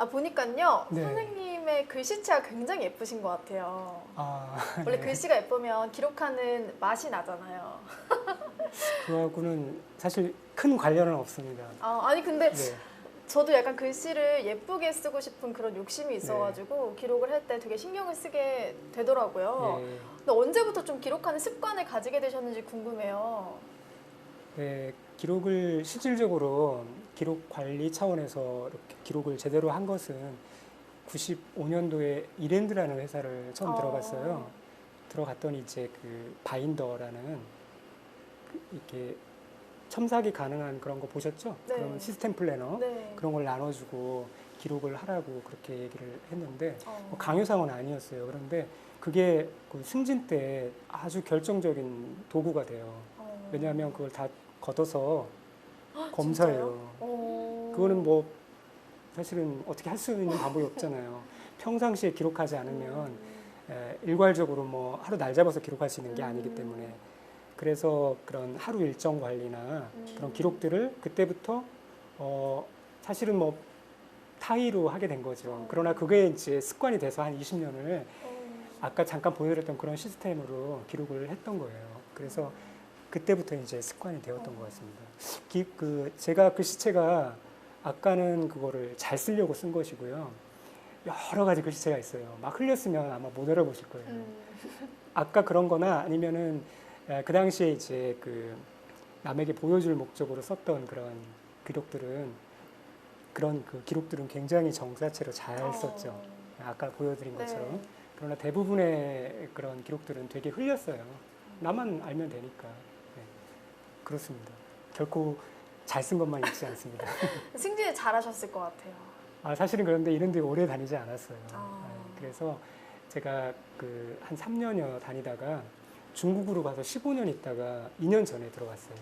아, 보니까요. 네. 선생님의 글씨체가 굉장히 예쁘신 것 같아요. 아, 원래 네. 글씨가 예쁘면 기록하는 맛이 나잖아요. 그거하고는 사실 큰 관련은 없습니다. 아니 근데 네. 저도 약간 글씨를 예쁘게 쓰고 싶은 그런 욕심이 있어가지고 기록을 할 때 되게 신경을 쓰게 되더라고요. 네. 근데 언제부터 좀 기록하는 습관을 가지게 되셨는지 궁금해요. 네, 기록을 실질적으로 기록 관리 차원에서 이렇게 기록을 제대로 한 것은 95년도에 이랜드라는 회사를 처음 들어갔어요. 들어갔더니 이제 그 바인더라는 이렇게 첨삭이 가능한 그런 거 보셨죠? 네. 그런 시스템 플래너 네. 그런 걸 나눠주고 기록을 하라고 그렇게 얘기를 했는데 뭐 어. 강요상은 아니었어요. 그런데 그게 그 승진 때 아주 결정적인 도구가 돼요. 왜냐하면 그걸 다 걷어서 검사해요. 그거는 뭐 사실은 어떻게 할 수 있는 방법이 없잖아요. 평상시에 기록하지 않으면 일괄적으로 뭐 하루 날 잡아서 기록할 수 있는 게 아니기 때문에 그래서 그런 하루 일정 관리나 그런 기록들을 그때부터 사실은 뭐 타의로 하게 된 거죠. 그러나 그게 이제 습관이 돼서 한 20년을 아까 잠깐 보여드렸던 그런 시스템으로 기록을 했던 거예요. 그래서 그때부터 이제 습관이 되었던 것 같습니다. 제가 글씨체가 아까는 그거를 잘 쓰려고 쓴 것이고요. 여러 가지 글씨체가 있어요. 막 흘렸으면 아마 못 알아보실 거예요. 아까 그런 거나 아니면은 그 당시에 이제 그 남에게 보여줄 목적으로 썼던 그런 기록들은 그런 그 기록들은 굉장히 정사체로 잘 썼죠. 아까 보여드린 것처럼. 네. 그러나 대부분의 그런 기록들은 되게 흘렸어요. 나만 알면 되니까. 네. 그렇습니다. 결코 잘 쓴 것만 있지 않습니다. 승진을 잘하셨을 것 같아요. 사실은 그런데 이런 데 오래 다니지 않았어요. 아. 그래서 제가 그 한 3년여 다니다가 중국으로 가서 15년 있다가 2년 전에 들어갔어요.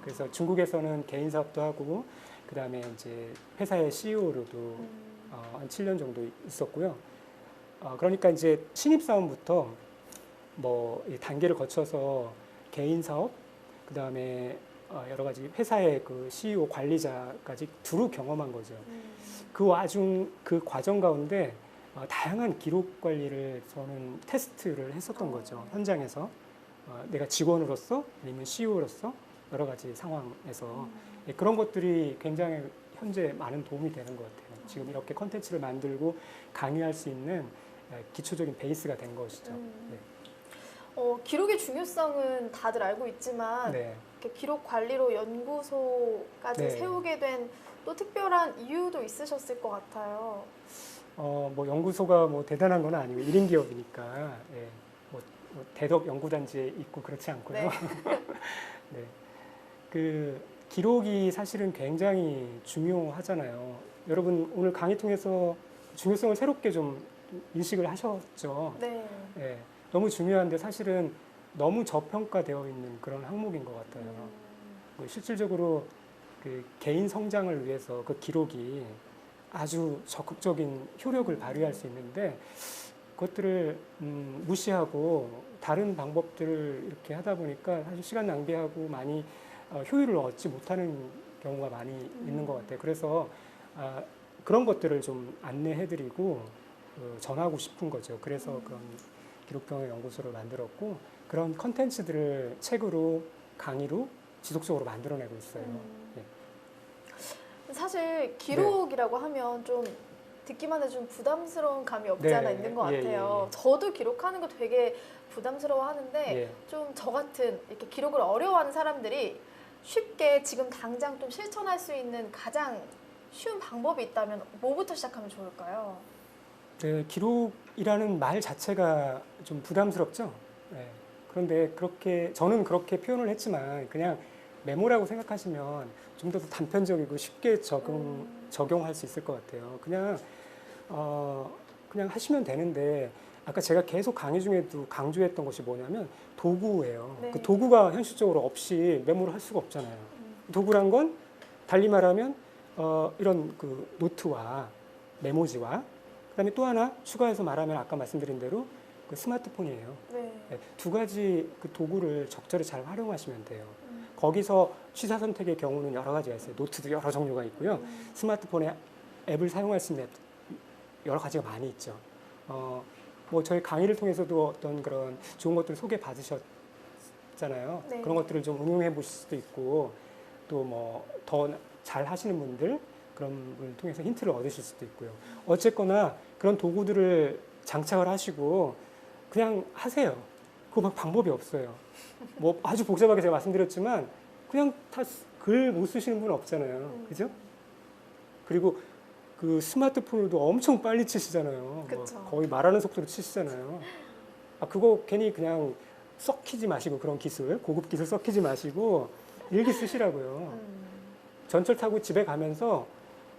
그래서 중국에서는 개인 사업도 하고 그 다음에 이제 회사의 CEO로도 한 7년 정도 있었고요. 그러니까 이제 신입사원부터 뭐 이 단계를 거쳐서 개인 사업, 그 다음에 여러 가지 회사의 그 CEO 관리자까지 두루 경험한 거죠. 그 과정 가운데 다양한 기록 관리를 저는 테스트를 했었던 거죠. 현장에서 내가 직원으로서 아니면 CEO로서 여러 가지 상황에서 그런 것들이 굉장히 현재 많은 도움이 되는 것 같아요. 지금 이렇게 컨텐츠를 만들고 강의할 수 있는 기초적인 베이스가 된 것이죠. 네. 기록의 중요성은 다들 알고 있지만 네. 이렇게 기록 관리로 연구소까지 네. 세우게 된 또 특별한 이유도 있으셨을 것 같아요. 뭐 연구소가 뭐 대단한 건 아니고 1인 기업이니까 예, 뭐 대덕 연구단지에 있고 그렇지 않고요. 네. 네. 그 기록이 사실은 굉장히 중요하잖아요. 여러분 오늘 강의 통해서 중요성을 새롭게 좀 인식을 하셨죠. 네. 예, 너무 중요한데 사실은 너무 저평가되어 있는 그런 항목인 것 같아요. 실질적으로 그 개인 성장을 위해서 그 기록이 아주 적극적인 효력을 발휘할 수 있는데 그것들을 무시하고 다른 방법들을 이렇게 하다 보니까 사실 시간 낭비하고 많이 효율을 얻지 못하는 경우가 많이 있는 것 같아요. 그래서 그런 것들을 좀 안내해드리고 전하고 싶은 거죠. 그래서 그런 기록병의 연구소를 만들었고 그런 컨텐츠들을 책으로 강의로 지속적으로 만들어내고 있어요. 네. 사실 기록이라고 하면 좀 듣기만 해도 좀 부담스러운 감이 없지 않아 있는 것 같아요. 저도 기록하는 거 되게 부담스러워 하는데 좀 저 같은 이렇게 기록을 어려워하는 사람들이 쉽게 지금 당장 좀 실천할 수 있는 가장 쉬운 방법이 있다면 뭐부터 시작하면 좋을까요? 네, 기록이라는 말 자체가 좀 부담스럽죠. 네. 그런데 저는 그렇게 표현을 했지만 그냥 메모라고 생각하시면 좀 더 단편적이고 쉽게 적용할 수 있을 것 같아요. 그냥 하시면 되는데 아까 제가 계속 강의 중에도 강조했던 것이 뭐냐면 도구예요. 네. 그 도구가 현실적으로 없이 메모를 할 수가 없잖아요. 도구란 건 달리 말하면 이런 그 노트와 메모지와 그다음에 또 하나 추가해서 말하면 아까 말씀드린 대로 그 스마트폰이에요. 네. 네, 두 가지 그 도구를 적절히 잘 활용하시면 돼요. 거기서 취사 선택의 경우는 여러 가지가 있어요. 노트도 여러 종류가 있고요. 스마트폰에 앱을 사용할 수 있는 앱 여러 가지가 많이 있죠. 뭐 저희 강의를 통해서도 어떤 그런 좋은 것들을 소개받으셨잖아요. 네. 그런 것들을 좀 응용해 보실 수도 있고 또 뭐 더 잘 하시는 분들 그런 분을 통해서 힌트를 얻으실 수도 있고요. 어쨌거나 그런 도구들을 장착을 하시고 그냥 하세요. 그거 막 방법이 없어요. 뭐 아주 복잡하게 제가 말씀드렸지만 그냥 다 글 못 쓰시는 분은 없잖아요. 그죠? 그리고 그 스마트폰으로도 엄청 빨리 치시잖아요. 뭐 거의 말하는 속도로 치시잖아요. 그거 괜히 그냥 썩히지 마시고 그런 기술, 고급 기술 썩히지 마시고 일기 쓰시라고요. 전철 타고 집에 가면서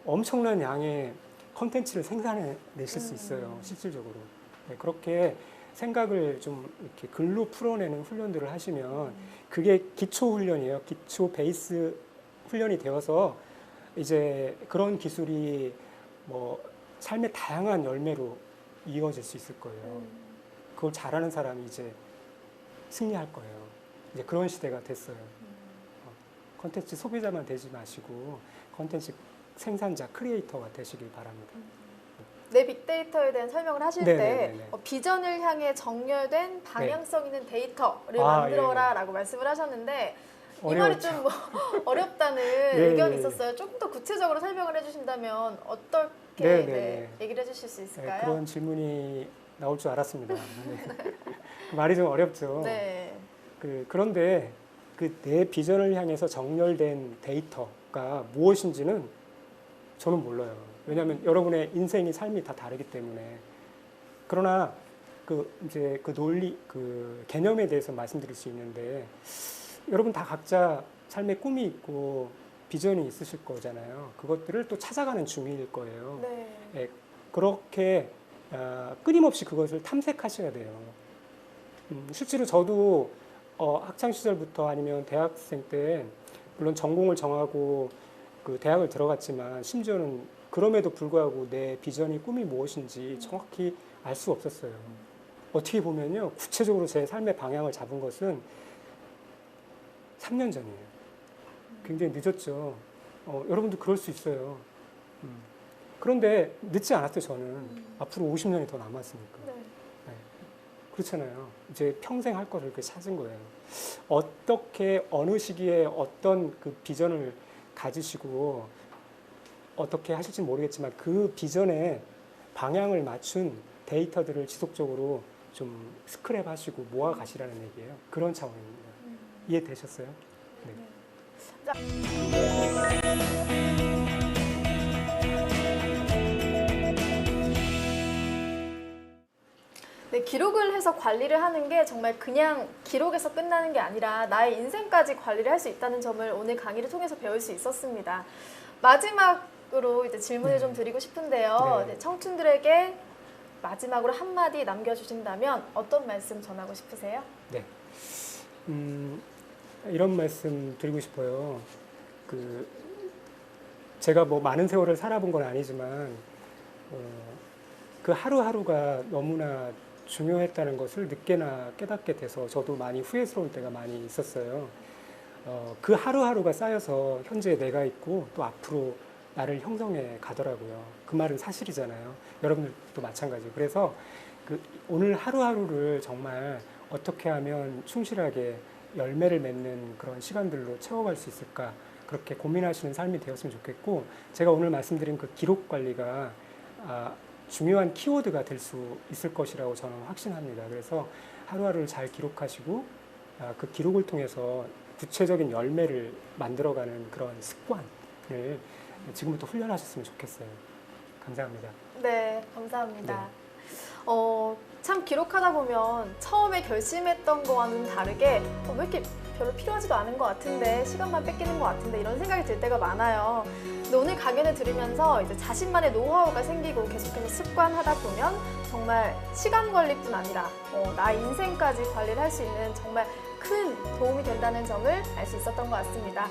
엄청난 양의 컨텐츠를 생산해내실 수 있어요. 실질적으로. 네, 그렇게 생각을 좀 이렇게 글로 풀어내는 훈련들을 하시면 그게 기초 훈련이에요. 기초 베이스 훈련이 되어서 이제 그런 기술이 뭐 삶의 다양한 열매로 이어질 수 있을 거예요. 그걸 잘하는 사람이 이제 승리할 거예요. 이제 그런 시대가 됐어요. 컨텐츠 소비자만 되지 마시고 컨텐츠 생산자, 크리에이터가 되시길 바랍니다. 내 빅데이터에 대한 설명을 하실 때 비전을 향해 정렬된 방향성 있는 데이터를 만들어라 라고 말씀을 하셨는데 이 말이 좀 뭐 어렵다는 의견이 있었어요. 조금 더 구체적으로 설명을 해주신다면 어떻게 얘기를 해주실 수 있을까요? 그런 질문이 나올 줄 알았습니다. 말이 좀 어렵죠. 그런데 그 내 비전을 향해서 정렬된 데이터가 무엇인지는 저는 몰라요. 왜냐하면 여러분의 인생이 삶이 다 다르기 때문에. 그러나 이제 그 논리, 그 개념에 대해서 말씀드릴 수 있는데 여러분 다 각자 삶의 꿈이 있고 비전이 있으실 거잖아요. 그것들을 또 찾아가는 중일 거예요. 그렇게 끊임없이 그것을 탐색하셔야 돼요. 실제로 저도 학창 시절부터 아니면 대학생 때 물론 전공을 정하고 그 대학을 들어갔지만 심지어는 그럼에도 불구하고 내 비전이 꿈이 무엇인지 정확히 알 수 없었어요. 어떻게 보면요, 구체적으로 제 삶의 방향을 잡은 것은 3년 전이에요. 굉장히 늦었죠. 여러분도 그럴 수 있어요. 그런데 늦지 않았어요, 저는. 앞으로 50년이 더 남았으니까. 그렇잖아요. 이제 평생 할 거를 이렇게 찾은 거예요. 어떻게, 어느 시기에 어떤 그 비전을 가지시고 어떻게 하실지 모르겠지만 그 비전에 방향을 맞춘 데이터들을 지속적으로 좀 스크랩 하시고 모아 가시라는 얘기예요. 그런 차원입니다. 이해되셨어요? 네, 기록을 해서 관리를 하는 게 정말 그냥 기록에서 끝나는 게 아니라 나의 인생까지 관리를 할 수 있다는 점을 오늘 강의를 통해서 배울 수 있었습니다. 마지막으로 이제 질문을 좀 드리고 싶은데요. 청춘들에게 마지막으로 한마디 남겨주신다면 어떤 말씀 전하고 싶으세요? 네. 이런 말씀 드리고 싶어요. 제가 뭐 많은 세월을 살아본 건 아니지만 그 하루하루가 너무나 중요했다는 것을 늦게나 깨닫게 돼서 저도 많이 후회스러울 때가 많이 있었어요. 그 하루하루가 쌓여서 현재 내가 있고 또 앞으로 나를 형성해 가더라고요. 그 말은 사실이잖아요. 여러분들도 마찬가지예요. 그래서 오늘 하루하루를 정말 어떻게 하면 충실하게 열매를 맺는 그런 시간들로 채워갈 수 있을까, 그렇게 고민하시는 삶이 되었으면 좋겠고, 제가 오늘 말씀드린 그 기록 관리가 중요한 키워드가 될 수 있을 것이라고 저는 확신합니다. 그래서 하루하루를 잘 기록하시고 그 기록을 통해서 구체적인 열매를 만들어가는 그런 습관을 지금부터 훈련하셨으면 좋겠어요. 감사합니다. 네, 감사합니다. 참 기록하다 보면 처음에 결심했던 거와는 다르게 왜 이렇게 별로 필요하지도 않은 것 같은데, 시간만 뺏기는 것 같은데, 이런 생각이 들 때가 많아요. 근데 오늘 강연을 들으면서 이제 자신만의 노하우가 생기고 계속해서 습관하다 보면 정말 시간 관리뿐 아니라 나의 인생까지 관리를 할 수 있는 정말 큰 도움이 된다는 점을 알 수 있었던 것 같습니다.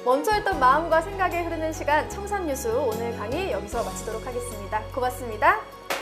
멈춰있던 마음과 생각에 흐르는 시간 청산유수, 오늘 강의 여기서 마치도록 하겠습니다. 고맙습니다.